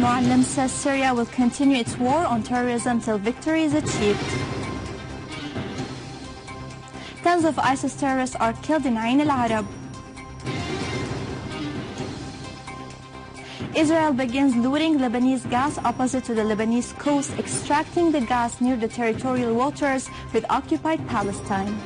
Al-Muallim says Syria will continue its war on terrorism till victory is achieved. Tens of ISIS terrorists are killed in Ain al-Arab. Israel begins looting Lebanese gas opposite to the Lebanese coast, extracting the gas near the territorial waters with occupied Palestine.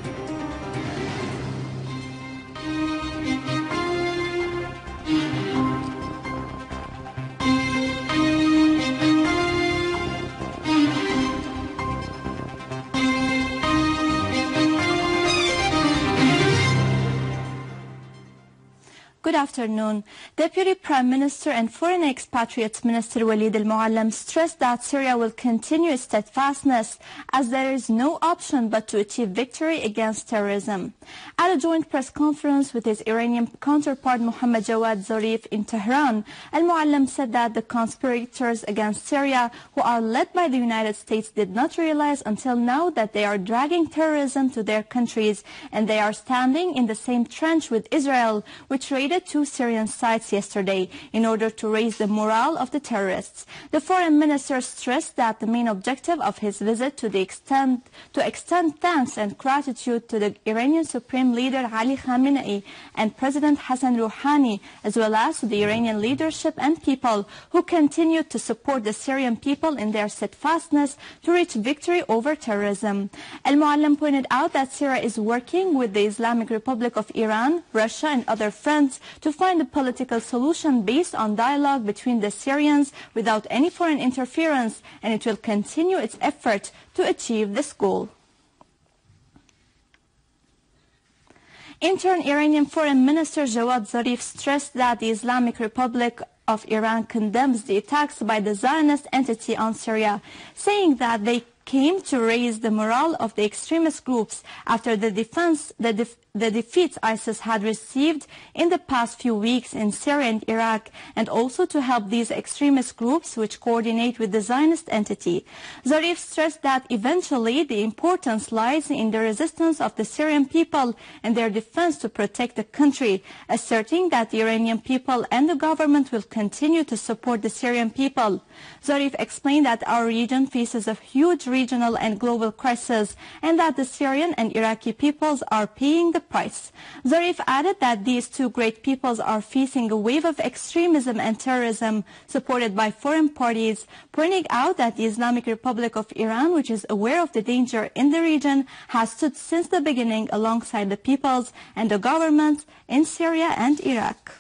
Good afternoon. Deputy Prime Minister and Foreign Expatriates Minister Walid al-Muallim stressed that Syria will continue its steadfastness as there is no option but to achieve victory against terrorism. At a joint press conference with his Iranian counterpart Mohammad Jawad Zarif in Tehran, al-Muallim said that the conspirators against Syria, who are led by the United States, did not realize until now that they are dragging terrorism to their countries and they are standing in the same trench with Israel, which raided two Syrian sites yesterday in order to raise the morale of the terrorists. The foreign minister stressed that the main objective of his visit to extend thanks and gratitude to the Iranian Supreme Leader Ali Khamenei and President Hassan Rouhani, as well as to the Iranian leadership and people who continue to support the Syrian people in their steadfastness to reach victory over terrorism. Al-Muallim pointed out that Syria is working with the Islamic Republic of Iran, Russia and other friends to find a political solution based on dialogue between the Syrians without any foreign interference, and it will continue its effort to achieve this goal. In turn, Iranian Foreign Minister Jawad Zarif stressed that the Islamic Republic of Iran condemns the attacks by the Zionist entity on Syria, saying that they came to raise the morale of the extremist groups after the defeats ISIS had received in the past few weeks in Syria and Iraq, and also to help these extremist groups which coordinate with the Zionist entity. Zarif stressed that eventually the importance lies in the resistance of the Syrian people and their defense to protect the country, asserting that the Iranian people and the government will continue to support the Syrian people. Zarif explained that our region faces a huge regional and global crisis and that the Syrian and Iraqi peoples are paying the price. Zarif added that these two great peoples are facing a wave of extremism and terrorism supported by foreign parties, pointing out that the Islamic Republic of Iran, which is aware of the danger in the region, has stood since the beginning alongside the peoples and the governments in Syria and Iraq.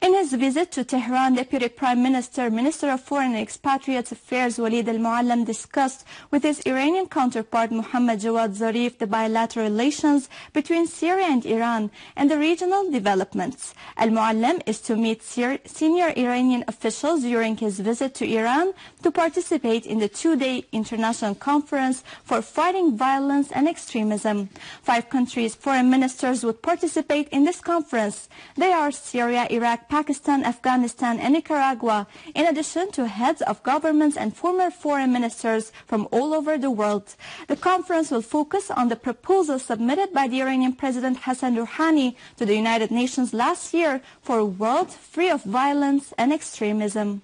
In his visit to Tehran, Deputy Prime Minister, Minister of Foreign and Expatriates Affairs Walid al-Muallim discussed with his Iranian counterpart Mohammad Jawad Zarif the bilateral relations between Syria and Iran and the regional developments. Al-Muallim is to meet senior Iranian officials during his visit to Iran to participate in the two-day international conference for fighting violence and extremism. 5 countries' foreign ministers would participate in this conference. They are Syria, Iraq, Pakistan, Afghanistan and Nicaragua, in addition to heads of governments and former foreign ministers from all over the world. The conference will focus on the proposal submitted by the Iranian President Hassan Rouhani to the United Nations last year for a world free of violence and extremism.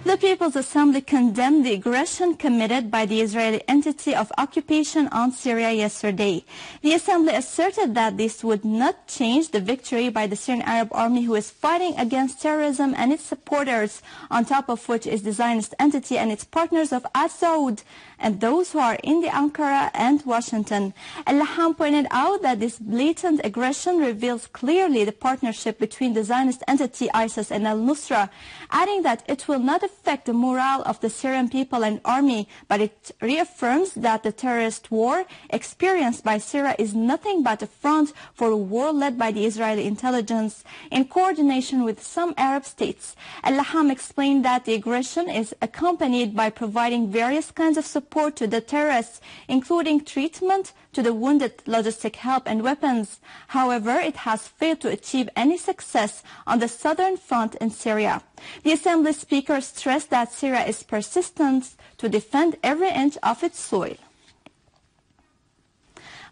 The People's Assembly condemned the aggression committed by the Israeli entity of occupation on Syria yesterday. The Assembly asserted that this would not change the victory by the Syrian Arab Army, who is fighting against terrorism and its supporters, on top of which is the Zionist entity and its partners of al-Saud and those who are in the Ankara and Washington. al-Laham pointed out that this blatant aggression reveals clearly the partnership between the Zionist entity ISIS and al-Nusra, adding that it will not affect the morale of the Syrian people and army, but it reaffirms that the terrorist war experienced by Syria is nothing but a front for a war led by the Israeli intelligence in coordination with some Arab states. Al-Laham explained that the aggression is accompanied by providing various kinds of support to the terrorists, including treatment to the wounded, logistic help and weapons. However, it has failed to achieve any success on the southern front in Syria. The Assembly Speaker stressed that Syria is persistent to defend every inch of its soil.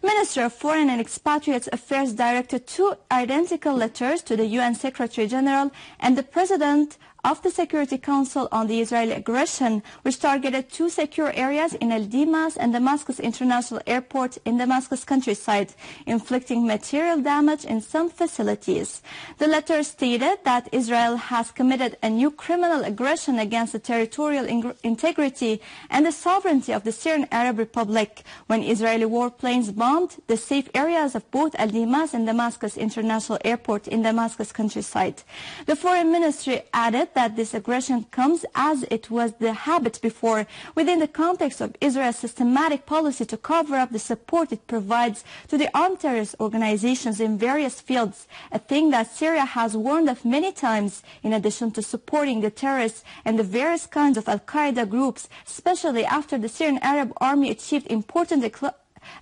Minister of Foreign and Expatriates Affairs directed two identical letters to the UN Secretary General and the President of the Security Council on the Israeli aggression, which targeted two secure areas in al-Dimas and Damascus International Airport in Damascus countryside, inflicting material damage in some facilities. The letter stated that Israel has committed a new criminal aggression against the territorial integrity and the sovereignty of the Syrian Arab Republic when Israeli warplanes bombed the safe areas of both al-Dimas and Damascus International Airport in Damascus countryside. The Foreign Ministry added that this aggression comes as it was the habit before within the context of Israel's systematic policy to cover up the support it provides to the armed terrorist organizations in various fields, a thing that Syria has warned of many times, in addition to supporting the terrorists and the various kinds of al-Qaeda groups, especially after the Syrian Arab Army achieved important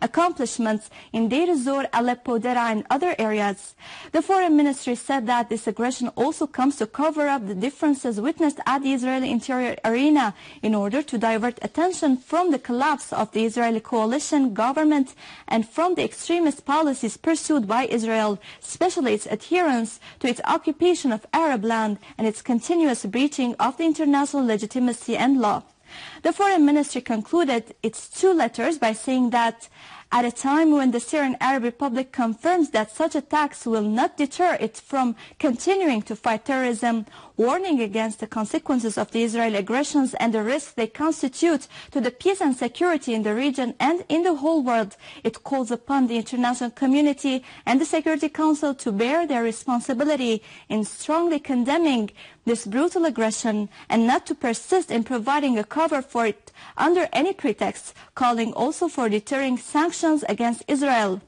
accomplishments in Deir ez-Zor, Aleppo, Daraa and other areas. The Foreign Ministry said that this aggression also comes to cover up the differences witnessed at the Israeli interior arena in order to divert attention from the collapse of the Israeli coalition government and from the extremist policies pursued by Israel, especially its adherence to its occupation of Arab land and its continuous breaching of the international legitimacy and law. The Foreign Ministry concluded its two letters by saying that at a time when the Syrian Arab Republic confirms that such attacks will not deter it from continuing to fight terrorism, warning against the consequences of the Israeli aggressions and the risks they constitute to the peace and security in the region and in the whole world, it calls upon the international community and the Security Council to bear their responsibility in strongly condemning this brutal aggression and not to persist in providing a cover for it under any pretext, calling also for deterring sanctions against Israel,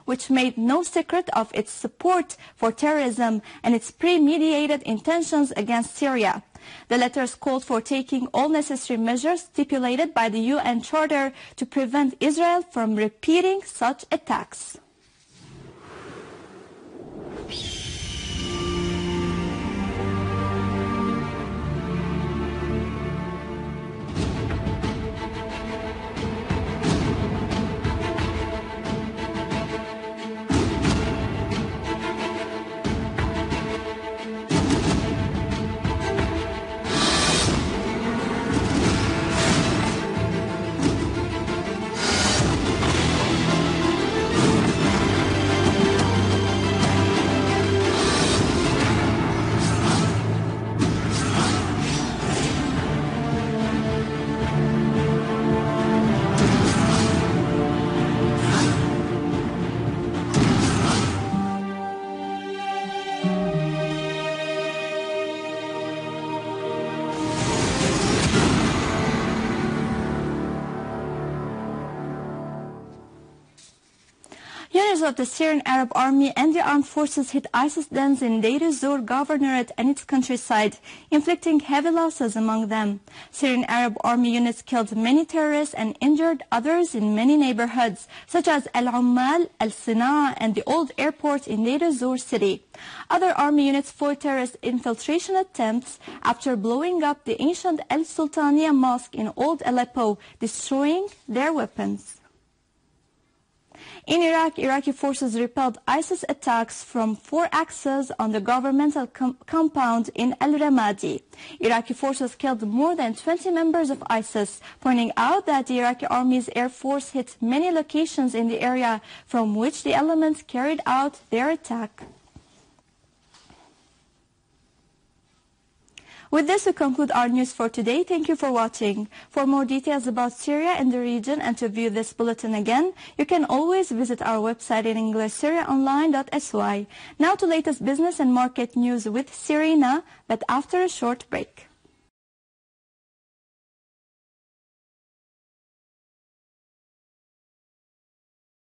which made no secret of its support for terrorism and its premeditated intentions against Syria. The letters called for taking all necessary measures stipulated by the UN Charter to prevent Israel from repeating such attacks. Units of the Syrian Arab Army and the armed forces hit ISIS dens in Deir ez-Zor governorate and its countryside, inflicting heavy losses among them. Syrian Arab Army units killed many terrorists and injured others in many neighborhoods, such as al-Ummal, al-Sinaa, and the old airport in Deir ez-Zor city. Other army units fought terrorist infiltration attempts after blowing up the ancient al-Sultaniya mosque in old Aleppo, destroying their weapons. In Iraq, Iraqi forces repelled ISIS attacks from 4 axes on the governmental compound in al-Ramadi. Iraqi forces killed more than 20 members of ISIS, pointing out that the Iraqi Army's Air Force hit many locations in the area from which the elements carried out their attack. With this, we conclude our news for today. Thank you for watching. For more details about Syria and the region and to view this bulletin again, you can always visit our website in English, syriaonline.sy. Now to latest business and market news with Sirina, but after a short break.